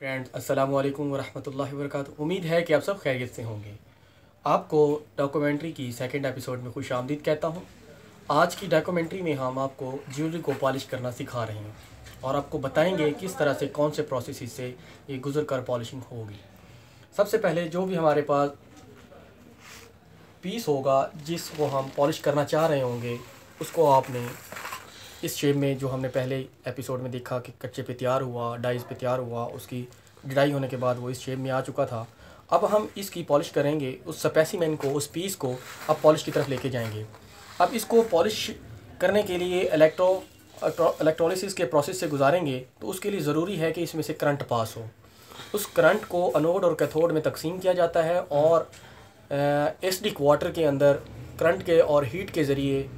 Friends अस्सलाम वालेकुम वरहमतुल्लाहि वबरकातुहू। उम्मीद है कि आप सब खैरियत से होंगे। आपको डॉक्यूमेंट्री की सेकंड एपिसोड में खुश आमदीद कहता हूँ। आज की डॉक्यूमेंट्री में हम आपको ज्वेलरी को पॉलिश करना सिखा रहे हैं और आपको बताएंगे किस तरह से कौन से प्रोसेस से ये गुजर कर पॉलिशिंग होगी। सबसे पहले जो भी हमारे पास पीस होगा जिसको हम पॉलिश करना चाह रहे होंगे उसको आपने इस शेप में, जो हमने पहले एपिसोड में देखा कि कच्चे पे तैयार हुआ, डाइस पे तैयार हुआ, उसकी ड्राई होने के बाद वो इस शेप में आ चुका था। अब हम इसकी पॉलिश करेंगे, उस स्पेसिमेन को, उस पीस को अब पॉलिश की तरफ लेके जाएंगे। अब इसको पॉलिश करने के लिए इलेक्ट्रोलिसिस के प्रोसेस से गुजारेंगे, तो उसके लिए ज़रूरी है कि इसमें से करंट पास हो। उस करंट को एनोड और कैथोड में तकसीम किया जाता है और एसिडिक वाटर के अंदर करंट के और हीट के ज़रिए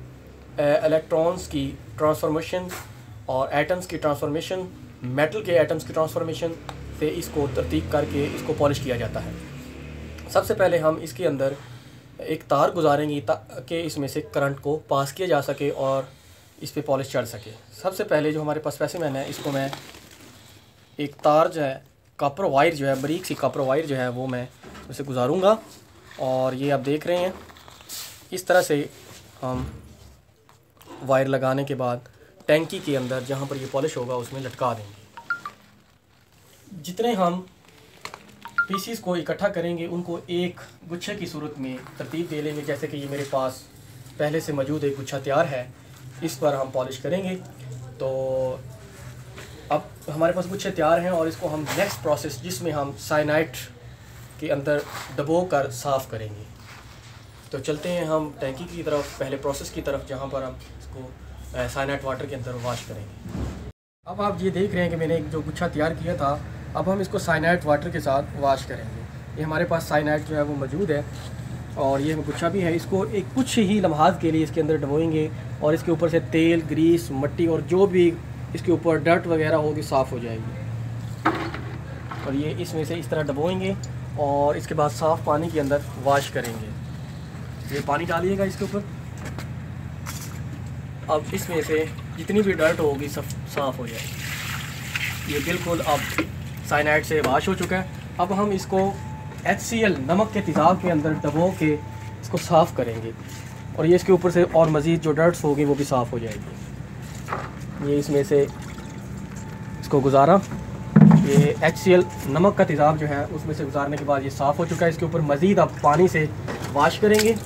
इलेक्ट्रॉन्स की ट्रांसफॉर्मेशन और एटम्स की ट्रांसफॉर्मेशन, मेटल के एटम्स की ट्रांसफॉर्मेशन से इसको तरतीब करके इसको पॉलिश किया जाता है। सबसे पहले हम इसके अंदर एक तार गुजारेंगे ताकि इसमें से करंट को पास किया जा सके और इस पे पॉलिश चढ़ सके। सबसे पहले जो हमारे पास स्पेसिमेन है, इसको मैं एक तार जो है, कॉपर वायर जो है, बारीक सी कॉपर वायर जो है वो मैं उसे गुजारूँगा और ये आप देख रहे हैं इस तरह से हम वायर लगाने के बाद टैंकी के अंदर जहाँ पर ये पॉलिश होगा उसमें लटका देंगे। जितने हम पीसीस को इकट्ठा करेंगे उनको एक गुच्छे की सूरत में तरतीब दे लेंगे। जैसे कि ये मेरे पास पहले से मौजूद एक गुच्छा तैयार है, इस पर हम पॉलिश करेंगे। तो अब हमारे पास गुच्छे तैयार हैं और इसको हम नेक्स्ट प्रोसेस जिसमें हम साइनाइड के अंदर डबो कर साफ़ करेंगे। तो चलते हैं हम टैंकी की तरफ, पहले प्रोसेस की तरफ, जहाँ पर हम इसको साइनाइड वाटर के अंदर वॉश करेंगे। अब आप ये देख रहे हैं कि मैंने एक जो गुच्छा तैयार किया था, अब हम इसको साइनाइड वाटर के साथ वॉश करेंगे। ये हमारे पास साइनाइड जो है वो मौजूद है और ये गुच्छा भी है। इसको एक कुछ ही लम्हात के लिए इसके अंदर डबोएंगे और इसके ऊपर से तेल, ग्रीस, मिट्टी और जो भी इसके ऊपर डर्ट वगैरह होगी साफ़ हो जाएगी। और ये इसमें से इस तरह डबोएंगे और इसके बाद साफ़ पानी के अंदर वॉश करेंगे। ये पानी डालिएगा इसके ऊपर। अब इसमें से जितनी भी डर्ट होगी सब साफ़ हो जाएगी। ये बिल्कुल अब साइनाइड से वॉश हो चुका है। अब हम इसको HCl नमक के तेज़ाब के अंदर डबो के इसको साफ़ करेंगे और ये इसके ऊपर से और मज़ीद जो डर्ट्स होगी वो भी साफ़ हो जाएगी। ये इसमें से इसको गुजारा, ये HCl नमक का तेज़ाब जो है उसमें से गुजारने के बाद ये साफ़ हो चुका है। इसके ऊपर मज़ीद अब पानी से वॉश करेंगे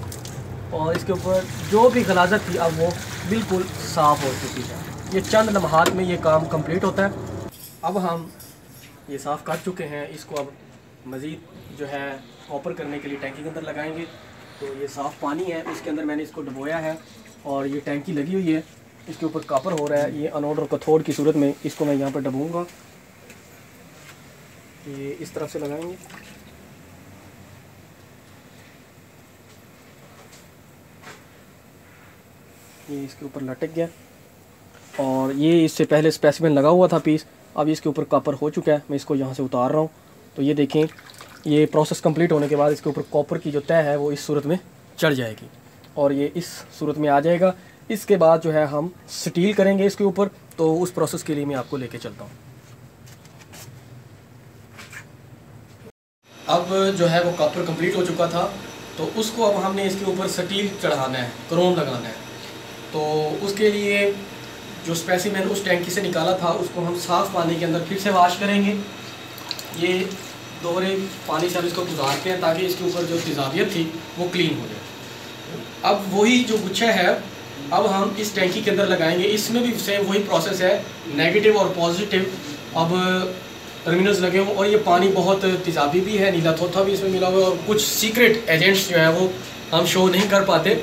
और इसके ऊपर जो भी गलाजत थी अब वो बिल्कुल साफ़ हो चुकी है। ये चंद लम्हात में ये काम कंप्लीट होता है। अब हम ये साफ़ कर चुके हैं, इसको अब मज़ीद जो है कॉपर करने के लिए टैंकी के अंदर लगाएंगे। तो ये साफ़ पानी है, इसके अंदर मैंने इसको डुबोया है और ये टैंकी लगी हुई है, इसके ऊपर कॉपर हो रहा है। ये एनोड और कैथोड की सूरत में इसको मैं यहाँ पर डबूँगा। ये इस तरफ से लगाएंगे। ये इसके ऊपर लटक गया और ये इससे पहले स्पेसिमेन लगा हुआ था पीस, अब इसके ऊपर कॉपर हो चुका है। मैं इसको यहाँ से उतार रहा हूँ। तो ये देखें, ये प्रोसेस कंप्लीट होने के बाद इसके ऊपर कॉपर की जो तय है वो इस सूरत में चढ़ जाएगी और ये इस सूरत में आ जाएगा। इसके बाद जो है हम स्टील करेंगे इसके ऊपर, तो उस प्रोसेस के लिए मैं आपको लेके चलता हूँ। अब जो है वो कॉपर कंप्लीट हो चुका था, तो उसको अब हमने इसके ऊपर स्टील चढ़ाना है, क्रोम लगाना है। तो उसके लिए जो स्पेसिमेन उस टैंकी से निकाला था उसको हम साफ़ पानी के अंदर फिर से वॉश करेंगे। ये दोहरे पानी से हम इसको गुजारते हैं ताकि इसके ऊपर जो तेज़ाबियत थी वो क्लीन हो जाए। अब वही जो गुच्छा है अब हम इस टैंकी के अंदर लगाएंगे। इसमें भी सेम वही प्रोसेस है, नेगेटिव और पॉजिटिव अब टर्मिनल्स लगे हुए और ये पानी बहुत तेज़ाबी भी है, नीला थोथा भी इसमें मिला हुआ है और कुछ सीक्रेट एजेंट्स जो है वो हम शो नहीं कर पाते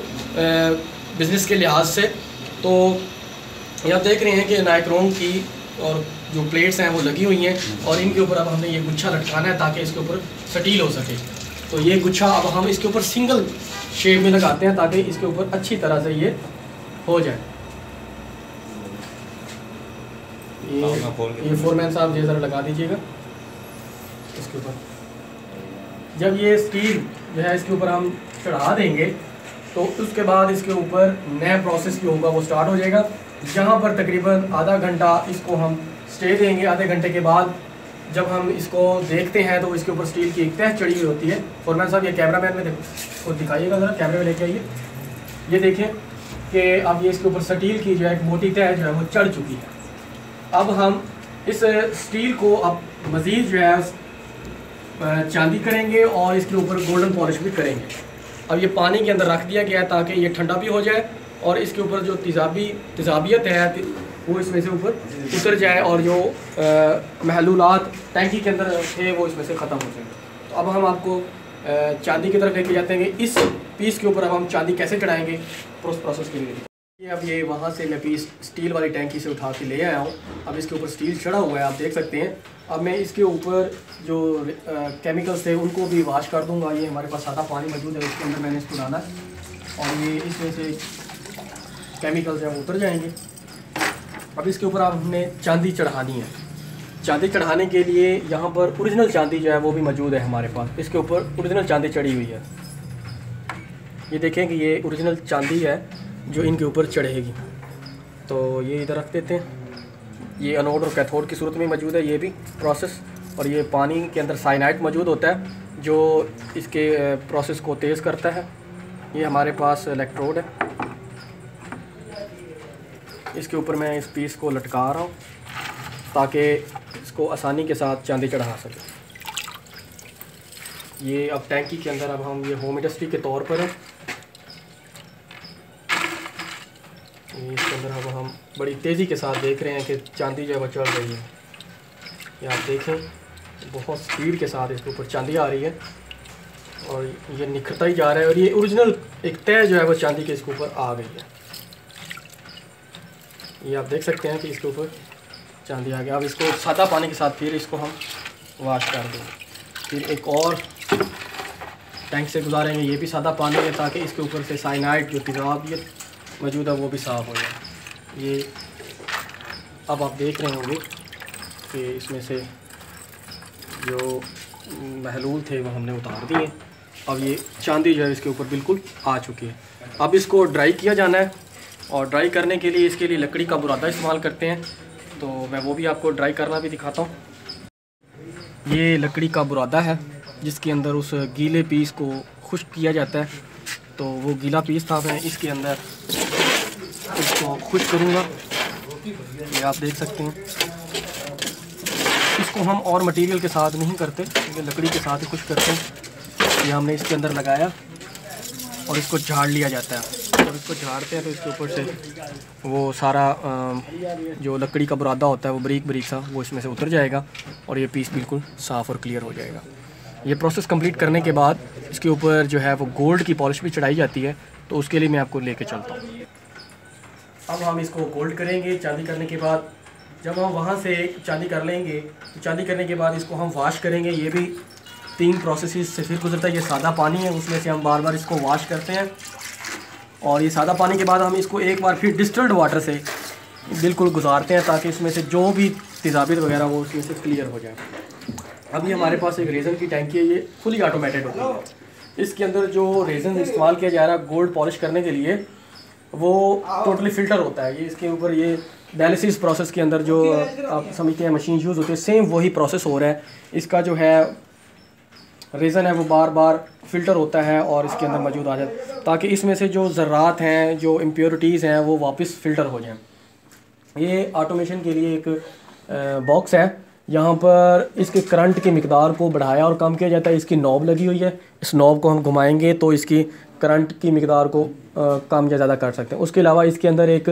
बिज़नेस के लिहाज से। तो ये आप देख रहे हैं कि नाइक्रोम की और जो प्लेट्स हैं वो लगी हुई हैं और इनके ऊपर अब हमने ये गुच्छा लटकाना है ताकि इसके ऊपर स्टील हो सके। तो ये गुच्छा अब हम इसके ऊपर सिंगल शेप में लगाते हैं ताकि इसके ऊपर अच्छी तरह से ये हो जाए। ये फोरमैन साहब ये ज़रा लगा दीजिएगा इसके ऊपर। जब ये स्टील जो है इसके ऊपर हम चढ़ा देंगे तो उसके बाद इसके ऊपर नया प्रोसेस जो होगा वो स्टार्ट हो जाएगा, जहाँ पर तकरीबन आधा घंटा इसको हम स्टे देंगे। आधे घंटे के बाद जब हम इसको देखते हैं तो इसके ऊपर स्टील की एक तह चढ़ी हुई होती है। फॉरमैन साहब ये कैमरा मैन में देखो दिखाइएगा ज़रा, कैमरे में लेके आइए। ये देखें कि अब ये इसके ऊपर स्टील की जो है एक मोटी तह जो है वो चढ़ चुकी है। अब हम इस स्टील को अब मज़ीद जो है चांदी करेंगे और इसके ऊपर गोल्डन पॉलिश भी करेंगे। अब ये पानी के अंदर रख दिया गया है ताकि ये ठंडा भी हो जाए और इसके ऊपर जो तेज़ाबियत है वो इसमें से ऊपर उतर जाए और जो महलूलात टैंकी के अंदर थे वो इसमें से ख़त्म हो जाए। तो अब हम आपको चांदी की तरफ लेके जाते हैं कि इस पीस के ऊपर अब हम चांदी कैसे चढ़ाएंगे प्रोसेस के लिए। अब ये वहाँ से मैं पीस स्टील वाली टैंकी से उठा के ले आया हूँ। अब इसके ऊपर स्टील चढ़ा हुआ है, आप देख सकते हैं। अब मैं इसके ऊपर जो केमिकल्स थे उनको भी वाश कर दूँगा। ये हमारे पास सादा पानी मौजूद है, उसके अंदर मैंने इसको डाला है और ये इसमें से केमिकल्स हैं वो उतर जाएंगे। अब इसके ऊपर अब हमने चांदी चढ़ानी है। चांदी चढ़ाने के लिए यहाँ पर ओरिजिनल चांदी जो है वो भी मौजूद है हमारे पास। इसके ऊपर ओरिजिनल चांदी चढ़ी हुई है। ये देखें कि ये ओरिजिनल चांदी है जो इनके ऊपर चढ़ेगी। तो ये इधर रख देते हैं। ये एनोड और कैथोड की सूरत में मौजूद है ये भी प्रोसेस। और ये पानी के अंदर साइनाइड मौजूद होता है जो इसके प्रोसेस को तेज़ करता है। ये हमारे पास इलेक्ट्रोड है, इसके ऊपर मैं इस पीस को लटका रहा हूँ ताकि इसको आसानी के साथ चांदी चढ़ा सकें। ये अब टैंकी के अंदर अब हम ये होम इंडस्ट्री के तौर पर है। इसके अंदर अब हम बड़ी तेज़ी के साथ देख रहे हैं कि चांदी जो है वो चढ़ रही है। ये आप देखें बहुत स्पीड के साथ इसके ऊपर चांदी आ रही है और ये निखरता ही जा रहा है और ये ओरिजिनल एक तह जो है वो चांदी के इसके ऊपर आ गई है। ये आप देख सकते हैं कि इसके ऊपर चांदी आ गया। अब इसको सादा पानी के साथ फिर इसको हम वाश कर देंगे। फिर एक और टैंक से गुजारेंगे, ये भी सादा पानी है ताकि इसके ऊपर से साइनाइड जो तेज़ाबियत मौजूद है वो भी साफ़ हो जाए। ये अब आप देख रहे होंगे कि इसमें से जो महलूल थे वो हमने उतार दिए। अब ये चांदी जो है इसके ऊपर बिल्कुल आ चुकी है। अब इसको ड्राई किया जाना है और ड्राई करने के लिए इसके लिए लकड़ी का बुरादा इस्तेमाल करते हैं। तो मैं वो भी आपको ड्राई करना भी दिखाता हूँ। ये लकड़ी का बुरादा है जिसके अंदर उस गीले पीस को खुश्क किया जाता है। तो वो गीला पीस था, मैं इसके अंदर इसको खुश्क करूँगा। ये आप देख सकते हैं। इसको हम और मटेरियल के साथ नहीं करते, क्योंकि लकड़ी के साथ ही खुश्क करते हैं। ये हमने इसके अंदर लगाया और इसको झाड़ लिया जाता है। जब इसको झाड़ते हैं तो इसके ऊपर से वो सारा जो लकड़ी का बुरादा होता है वो बारीक बारीक सा वो इसमें से उतर जाएगा और ये पीस बिल्कुल साफ़ और क्लियर हो जाएगा। ये प्रोसेस कंप्लीट करने के बाद इसके ऊपर जो है वो गोल्ड की पॉलिश भी चढ़ाई जाती है। तो उसके लिए मैं आपको लेके चलता हूँ। अब हम इसको गोल्ड करेंगे। चांदी करने के बाद जब हम वहाँ से चांदी कर लेंगे तो चांदी करने के बाद इसको हम वाश करेंगे। ये भी 3 प्रोसेस से फिर गुजरता है। ये सादा पानी है, उसमें से हम बार बार इसको वाश करते हैं और ये सादा पानी के बाद हम इसको एक बार फिर डिस्टिल्ड वाटर से बिल्कुल गुजारते हैं ताकि इसमें से जो भी तेज़ाबियत वगैरह वो उसमें से क्लियर हो जाए। अब ये हमारे पास एक रेज़न की टैंकी है, ये फुली ऑटोमेटेड होती है। इसके अंदर जो रेज़न इस्तेमाल किया जा रहा है गोल्ड पॉलिश करने के लिए वो टोटली फ़िल्टर होता है। ये इसके ऊपर ये डायलिसिस प्रोसेस के अंदर जो आप समझते हैं मशीन यूज़ होती है, सेम वही प्रोसेस हो रहा है। इसका जो है रेज़न है वो बार बार फ़िल्टर होता है और इसके अंदर मौजूद आ जाए ताकि इसमें से जो ज़रात हैं, जो इम्प्योरिटीज़ हैं वो वापस फ़िल्टर हो जाएं। ये ऑटोमेशन के लिए एक बॉक्स है। यहाँ पर इसके करंट की मिकदार को बढ़ाया और कम किया जाता है। इसकी नॉब लगी हुई है, इस नॉब को हम घुमाएंगे तो इसकी करंट की मिकदार को कम या ज़्यादा कर सकते हैं। उसके अलावा इसके अंदर एक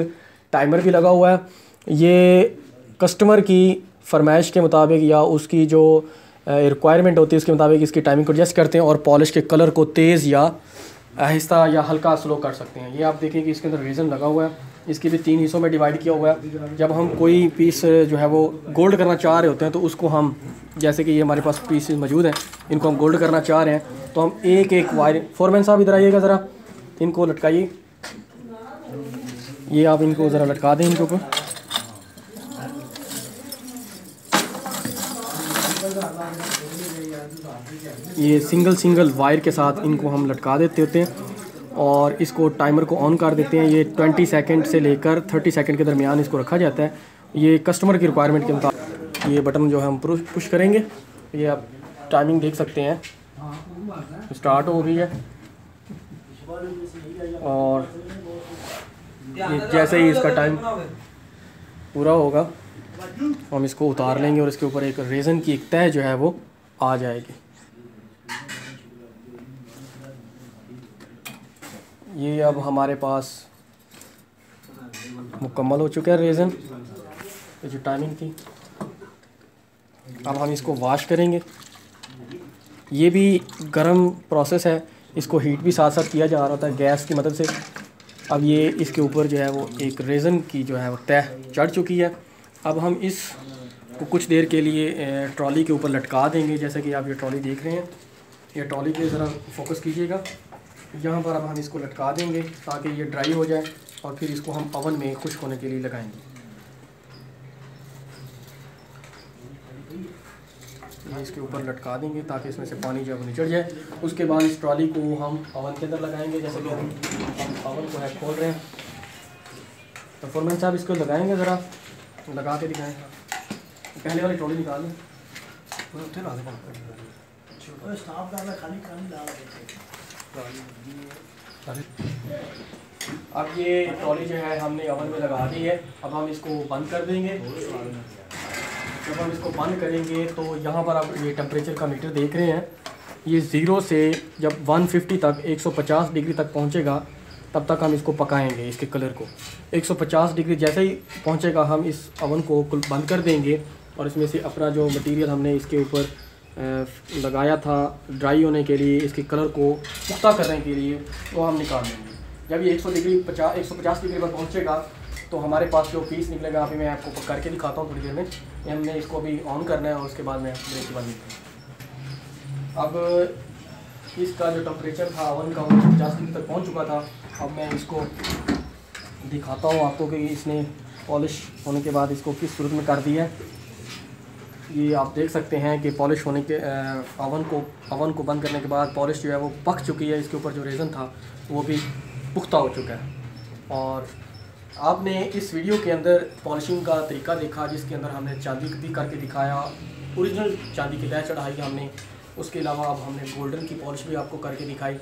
टाइमर भी लगा हुआ है। ये कस्टमर की फरमाइश के मुताबिक या उसकी जो रिक्वायरमेंट होती है उसके मुताबिक इसकी टाइमिंग को एडजस्ट करते हैं और पॉलिश के कलर को तेज़ या आहिस्ता या हल्का स्लो कर सकते हैं। ये आप देखें कि इसके अंदर रेज़न लगा हुआ है। इसके भी 3 हिस्सों में डिवाइड किया हुआ है। जब हम कोई पीस जो है वो गोल्ड करना चाह रहे होते हैं तो उसको हम, जैसे कि ये हमारे पास पीसेस मौजूद हैं, इनको हम गोल्ड करना चाह रहे हैं तो हम एक एक वायर, फोरमैन साहब इधर आइएगा ज़रा, इनको लटकाइए। ये आप इनको ज़रा लटका दें इनके ऊपर। ये सिंगल वायर के साथ इनको हम लटका देते होते हैं और इसको टाइमर को ऑन कर देते हैं। ये 20 सेकंड से लेकर 30 सेकंड के दरमियान इसको रखा जाता है। ये कस्टमर की रिक्वायरमेंट के मुताबिक। ये बटन जो है हम पुश करेंगे, ये आप टाइमिंग देख सकते हैं, स्टार्ट हो गई है। और जैसे ही इसका टाइम पूरा होगा हम इसको उतार लेंगे और इसके ऊपर एक रेज़न की एक तह जो है वो आ जाएगी। ये अब हमारे पास मुकम्मल हो चुका है रेज़न, ये जो टाइमिंग थी। अब हम इसको वॉश करेंगे। ये भी गर्म प्रोसेस है, इसको हीट भी साथ साथ किया जा रहा था गैस की मदद से। अब ये इसके ऊपर जो है वो एक रेज़न की जो है वो तह चढ़ चुकी है। अब हम इस को कुछ देर के लिए ट्रॉली के ऊपर लटका देंगे। जैसा कि आप ये ट्रॉली देख रहे हैं, ये ट्रॉली पे ज़रा फोकस कीजिएगा। यहाँ पर अब हम इसको लटका देंगे ताकि ये ड्राई हो जाए और फिर इसको हम ओवन में खुश्क होने के लिए लगाएंगे। ये इसके ऊपर लटका देंगे ताकि इसमें से पानी जो है वो निचड़ जाए। उसके बाद इस ट्रॉली को हम ओवन के अंदर लगाएंगे। जैसे कि हम ओवन को है खोल रहे हैं, तो फॉरमैन साहब इसको लगाएंगे, ज़रा लगा के दिखाएँ। पहले वाली ट्रॉली निकाल लें। अब ये ट्रॉली जो है हमने ओवन में लगा दी है। अब हम इसको बंद कर देंगे। जब हम इसको बंद करेंगे तो यहाँ पर आप ये टेम्परेचर का मीटर देख रहे हैं, ये 0 से जब 150 तक 150 डिग्री तक पहुँचेगा तब तक हम इसको पकाएंगे। इसके कलर को 150 डिग्री जैसे ही पहुँचेगा हम इस ओवन को बंद कर देंगे और इसमें से अपना जो मटेरियल हमने इसके ऊपर लगाया था ड्राई होने के लिए, इसके कलर को पुख्ता करने के लिए, वो हम निकाल देंगे। जब ये 150 डिग्री पर पहुँचेगा तो हमारे पास जो पीस निकलेगा, अभी मैं आपको करके दिखाता हूँ थोड़ी देर में। ये हमने इसको अभी ऑन करना है और उसके बाद में ब्रेक के बाद निकलूँ। अब इसका जो टेम्परेचर था ओवन का वो 50 डिग्री तक पहुँच चुका था। अब मैं इसको दिखाता हूँ आपको कि इसने पॉलिश होने के बाद इसको किस सूरत में कर दिया है। ये आप देख सकते हैं कि पॉलिश होने के ओवन को बंद करने के बाद पॉलिश जो है वो पक चुकी है। इसके ऊपर जो रेज़न था वो भी पुख्ता हो चुका है। और आपने इस वीडियो के अंदर पॉलिशिंग का तरीका देखा, जिसके अंदर हमने चांदी भी करके दिखाया, ओरिजिनल चांदी की तह चढ़ाई हमने। उसके अलावा अब हमने गोल्डन की पॉलिश भी आपको करके दिखाई।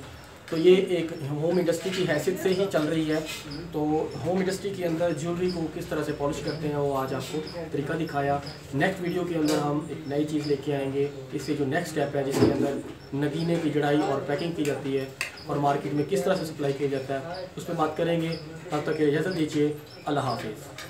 तो ये एक होम इंडस्ट्री की हैसियत से ही चल रही है। तो होम इंडस्ट्री के अंदर ज्वेलरी को किस तरह से पॉलिश करते हैं वो आज आपको तरीका दिखाया। नेक्स्ट वीडियो के अंदर हम एक नई चीज़ लेके आएंगे। इससे जो नेक्स्ट स्टेप है जिसके अंदर नगीने की जड़ाई और पैकिंग की जाती है और मार्केट में किस तरह से सप्लाई किया जाता है, उस पर बात करेंगे। तब तक इजाज़त दीजिए। अल्लाह हाफिज़।